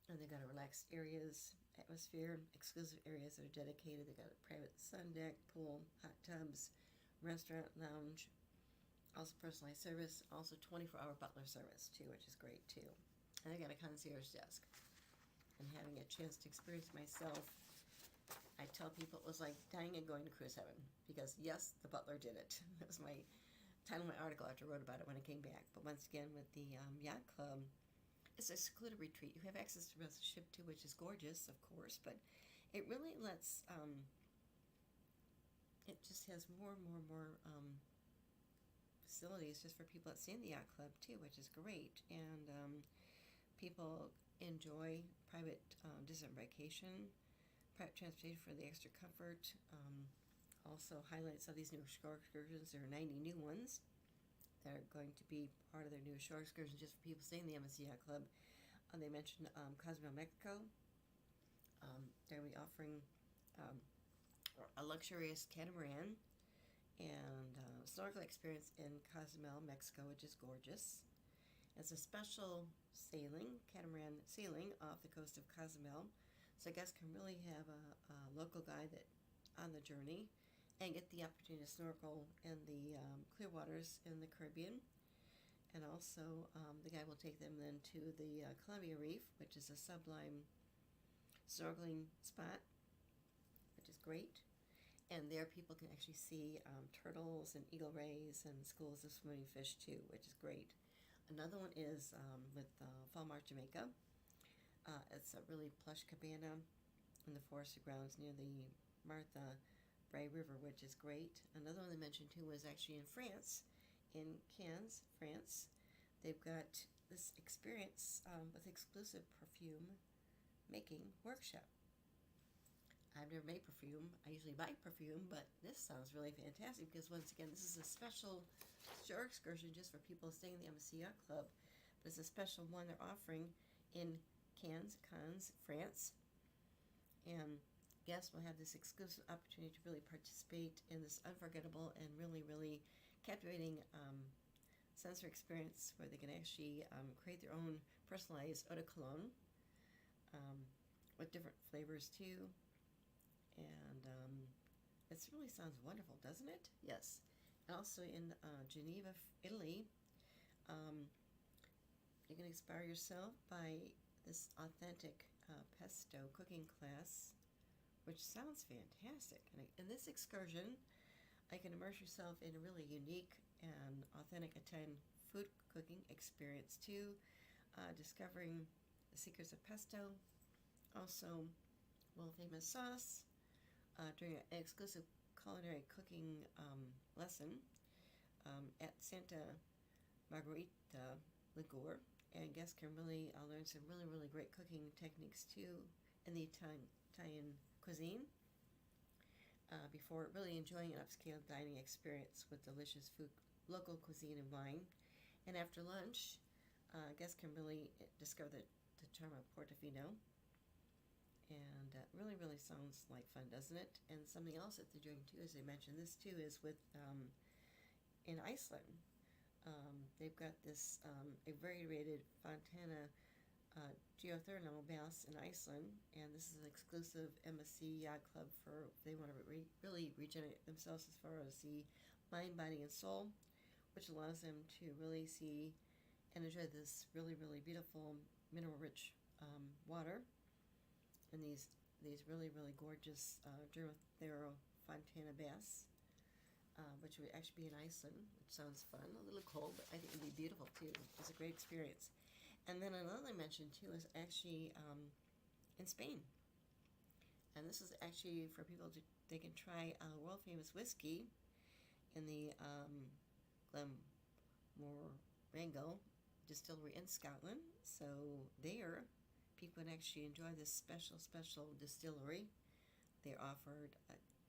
And they've got a relaxed areas, atmosphere, exclusive areas that are dedicated. They've got a private sun deck, pool, hot tubs, restaurant, lounge, also personalized service, also 24-hour butler service too, which is great too. And they got a concierge desk. And having a chance to experience myself, I tell people it was like dying and going to cruise heaven, because yes, the butler did it. That was my title of my article after I wrote about it when I came back. But once again, with the Yacht Club, it's a secluded retreat. You have access to the rest of the ship too, which is gorgeous, of course, but it really lets, it just has more facilities just for people that stay in the Yacht Club too, which is great. And people enjoy private disembarkation, private transportation for the extra comfort. Also, highlights of these new shore excursions. There are 90 new ones that are going to be part of their new shore excursion just for people staying in the MSC Yacht Club. They mentioned Cozumel, Mexico. They're going to be offering a luxurious catamaran and snorkel experience in Cozumel, Mexico, which is gorgeous. It's a special catamaran sailing off the coast of Cozumel, so guests can really have a local guide that on the journey and get the opportunity to snorkel in the clear waters in the Caribbean. And also, the guide will take them then to the Columbia Reef, which is a sublime snorkeling spot, which is great. And there people can actually see turtles and eagle rays and schools of swimming fish too, which is great. Another one is with Falmouth, Jamaica. It's a really plush cabana in the forested grounds near the Martha Bray River, which is great. Another one they mentioned too was actually in France, in Cannes, France. They've got this experience with exclusive perfume making workshop. I've never made perfume. I usually buy perfume, but this sounds really fantastic because, once again, this is a special shore excursion just for people staying in the MSC Yacht Club. But it's a special one they're offering in Cannes, France. And guests will have this exclusive opportunity to really participate in this unforgettable and really, really captivating sensory experience where they can actually create their own personalized eau de cologne with different flavors too. And it really sounds wonderful, doesn't it? Yes. And also in Geneva, Italy, you can inspire yourself by this authentic pesto cooking class, which sounds fantastic. And in this excursion, I can immerse yourself in a really unique and authentic Italian food cooking experience too, discovering the secrets of pesto, also world-famous sauce, during an exclusive culinary cooking lesson at Santa Margherita Ligure. And guests can really learn some really, really great cooking techniques too in the Italian cuisine before really enjoying an upscale dining experience with delicious food, local cuisine and wine. And after lunch, guests can really discover the charm of Portofino. And really, really sounds like fun, doesn't it? And something else that they're doing too, as they mentioned this too, is with in Iceland. They've got this a very rated Fontana geothermal baths in Iceland, and this is an exclusive MSC Yacht Club for if they want to really regenerate themselves as far as the mind, body, and soul, which allows them to really see and enjoy this really, really beautiful mineral-rich water. and these really really gorgeous Fontana bass, which would actually be in Iceland, which sounds fun. A little cold, but I think it'd be beautiful too. It's a great experience. And then another I mentioned too is actually in Spain, and this is actually for people to they can try world famous whiskey in the Glenmorangie distillery in Scotland. So there, people can actually enjoy this special distillery. They offered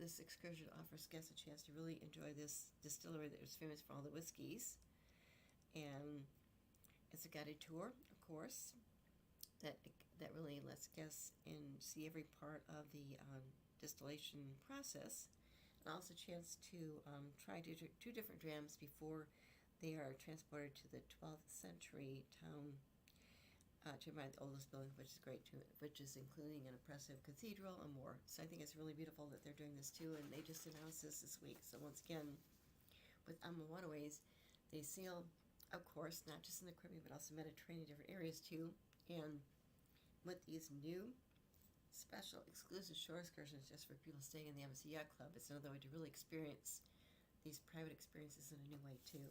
this excursion offers guests a chance to really enjoy this distillery that was famous for all the whiskeys, and it's a guided tour, of course, that that really lets guests in see every part of the distillation process, and also a chance to try two different drams before they are transported to the 12th century town to admire the oldest building, which is great too, which is including an impressive cathedral and more. So I think it's really beautiful that they're doing this too, and they just announced this week. So once again, with Waterways, they sail, of course, not just in the Caribbean but also Mediterranean, different areas too. And with these new special exclusive shore excursions just for people staying in the Embassy Yacht Club, it's another way to really experience these private experiences in a new way too.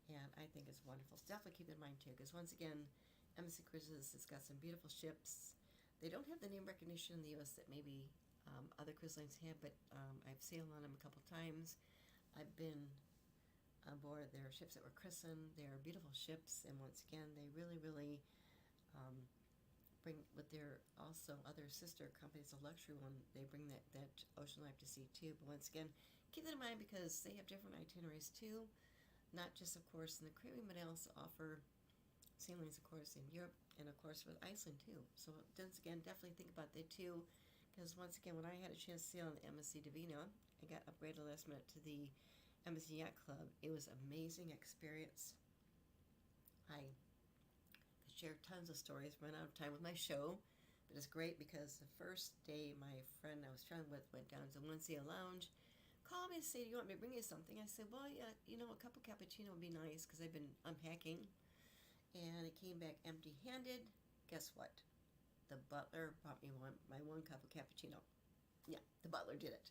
And I think it's wonderful. So definitely keep in mind too, because once again, Embassy Cruises has got some beautiful ships. They don't have the name recognition in the U.S. that maybe other cruise lines have, but I've sailed on them a couple times. I've been on board their ships that were christened. They're beautiful ships, and once again, they really um, bring with their also other sister companies, a luxury one. They bring that ocean life to sea too. But once again, keep that in mind because they have different itineraries too. Not just, of course, in the Caribbean, but they also offer sailings, of course, in Europe and, of course, with Iceland too. So once again, definitely think about that too, because once again, when I had a chance to sail on the Embassy Divina, I got upgraded last minute to the Embassy Yacht Club. It was an amazing experience. I could share tons of stories, run out of time with my show, but it's great because the first day my friend I was traveling with went down to One Sea Lounge, called me and said, "Do you want me to bring you something?" I said, "Well, yeah, a cup of cappuccino would be nice because I've been unpacking." And it came back empty-handed. Guess what? The butler brought me my one cup of cappuccino. Yeah, the butler did it.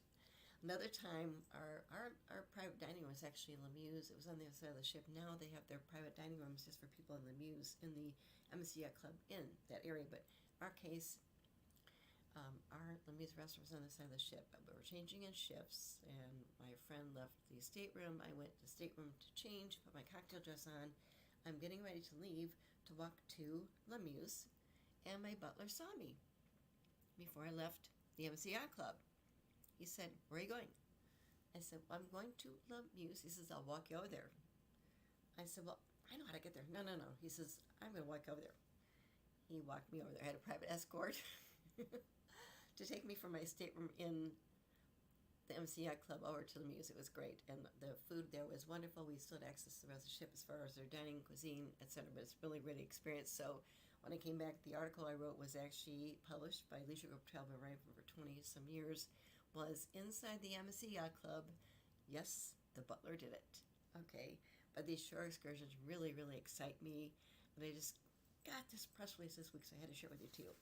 Another time, our private dining room was actually in Lemuse. It was on the other side of the ship. Now they have their private dining rooms just for people in Lemuse in the Embassy Yacht Club in that area. But our case, our Lemuse restaurant was on the side of the ship. But we were changing in shifts, and my friend left the stateroom. I went to the stateroom to change, put my cocktail dress on. I'm getting ready to leave to walk to Lemuse, and my butler saw me before I left the Embassy Yacht Club. He said, "Where are you going?" I said, "Well, I'm going to Lemuse." He says, "I'll walk you over there." I said, "Well, I know how to get there." No. He says, "I'm going to walk over there." He walked me over there. I had a private escort to take me from my stateroom in the Embassy Yacht Club over to Lemuse. It was great, and the food there was wonderful. We still had access to the rest of the ship as far as their dining, cuisine, etc. But it's really experience. So when I came back, the article I wrote was actually published by Leisure Group Travel and Writing for 20 some years. Was inside the Embassy Yacht Club. Yes, the butler did it. Okay, but these shore excursions really excite me, and I just got this press release this week, so I had to share it with you too.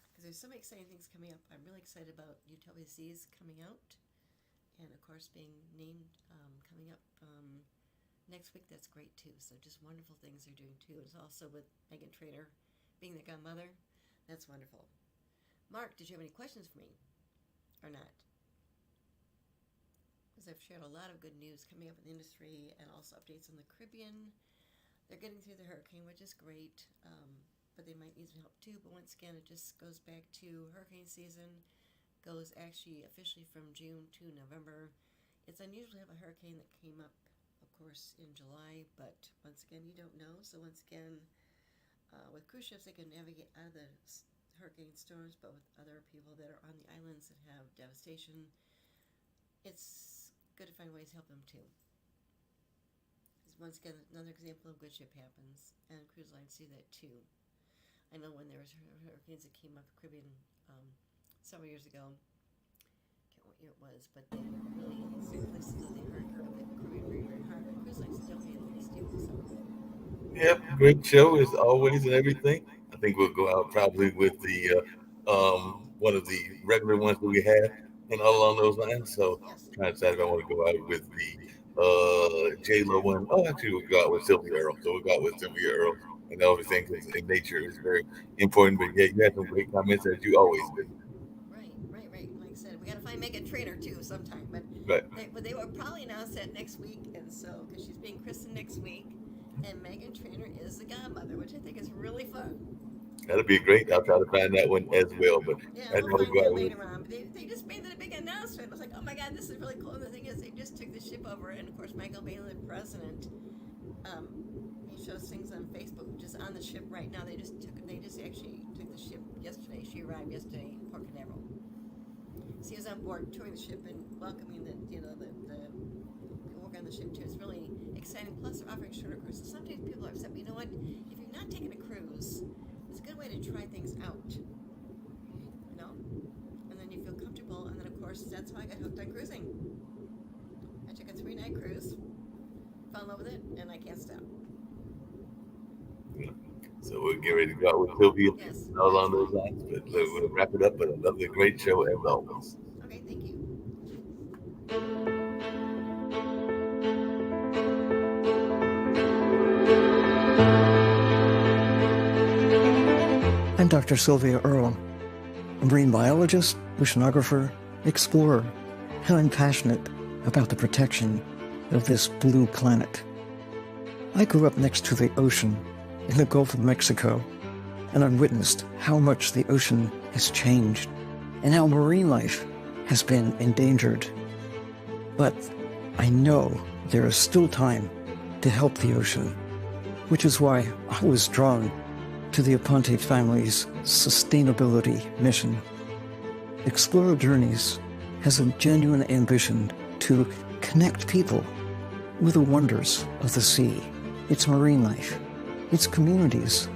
Because there's so many exciting things coming up. I'm really excited about Utopia Seas coming out, and of course being named coming up next week. That's great too. So just wonderful things they're doing too. It's also with Megan Trainor being the godmother. That's wonderful. Mark, did you have any questions for me or not? Because I've shared a lot of good news coming up in the industry and also updates on the Caribbean. They're getting through the hurricane, which is great. But they might need some help too. But once again, it just goes back to hurricane season. Goes actually officially from June to November. It's unusual to have a hurricane that came up, of course, in July. But once again, you don't know. So once again, with cruise ships, they can navigate out of the hurricane storms. But with other people that are on the islands that have devastation, it's good to find ways to help them too. Once again, another example of good ship happens, and cruise lines see that too. I know when there was hurricanes that came up the Caribbean several years ago. I can't remember what year it was, but they really some places that they hurt the Caribbean very hard. But cruise lines don't have things too. So Yep, great show as always and everything. I think we'll go out probably with the one of the regular ones that we have, and all along those lines. So Yes. trying to decide if I want to go out with the J Lo one. Oh, actually, we'll go out with Sylvia Earle. So we'll go out with Sylvia Earle and everything because in nature is very important. But yeah, you had some great comments as you always do. Right, right, right. Like I said, we got to find Megan Trainor too sometime. But But they will probably announce that next week, and so because she's being christened next week, and Megan Trainor is the godmother, which I think is really fun. that'll be great. I'll try to find that one as well. But Yeah, I we'll know we find go that out with. later on. But they just made that a big announcement. I was like, oh my god, this is really cool. And the thing is, they just took the ship over, and of course, Michael Bailey, the president, um, he shows things on Facebook, just on the ship right now. They just actually took the ship yesterday. She arrived yesterday in Port Canaveral. So he was on board touring the ship and welcoming the work on the ship too. It's really exciting. Plus, they're offering shorter cruises. Sometimes people are upset. But you know what? If you've not taken a cruise, it's a good way to try things out. You know, and then you feel comfortable. And then, of course, that's how I got hooked on cruising. I took a 3-night cruise, fell in love with it, and I can't stop. So we'll get ready to go out with Sylvia Yes, and all that's along right. those lines. But Yes. we'll wrap it up with another great show as always. Okay, thank you. I'm Dr. Sylvia Earle, a marine biologist, oceanographer, explorer, and I'm passionate about the protection of this blue planet. I grew up next to the ocean in the Gulf of Mexico, and I've witnessed how much the ocean has changed and how marine life has been endangered. But I know there is still time to help the ocean, which is why I was drawn to the Aponte family's sustainability mission. Explorer Journeys has a genuine ambition to connect people with the wonders of the sea, its marine life, its communities,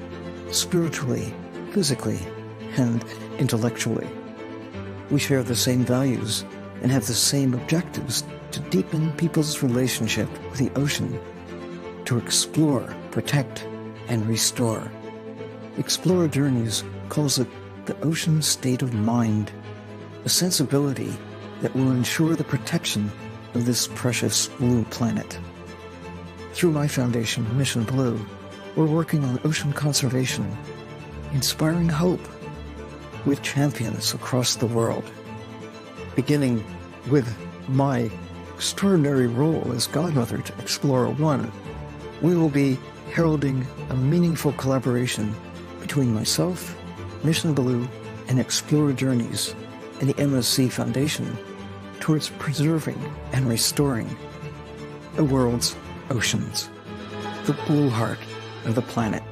spiritually, physically, and intellectually. We share the same values and have the same objectives to deepen people's relationship with the ocean, to explore, protect, and restore. Explorer Journeys calls it the ocean state of mind, a sensibility that will ensure the protection of this precious blue planet. Through my foundation, Mission Blue, we're working on ocean conservation, inspiring hope with champions across the world. Beginning with my extraordinary role as godmother to Explorer One, we will be heralding a meaningful collaboration between myself, Mission Blue, and Explorer Journeys and the MSC Foundation towards preserving and restoring the world's oceans, the blue heart of the planet.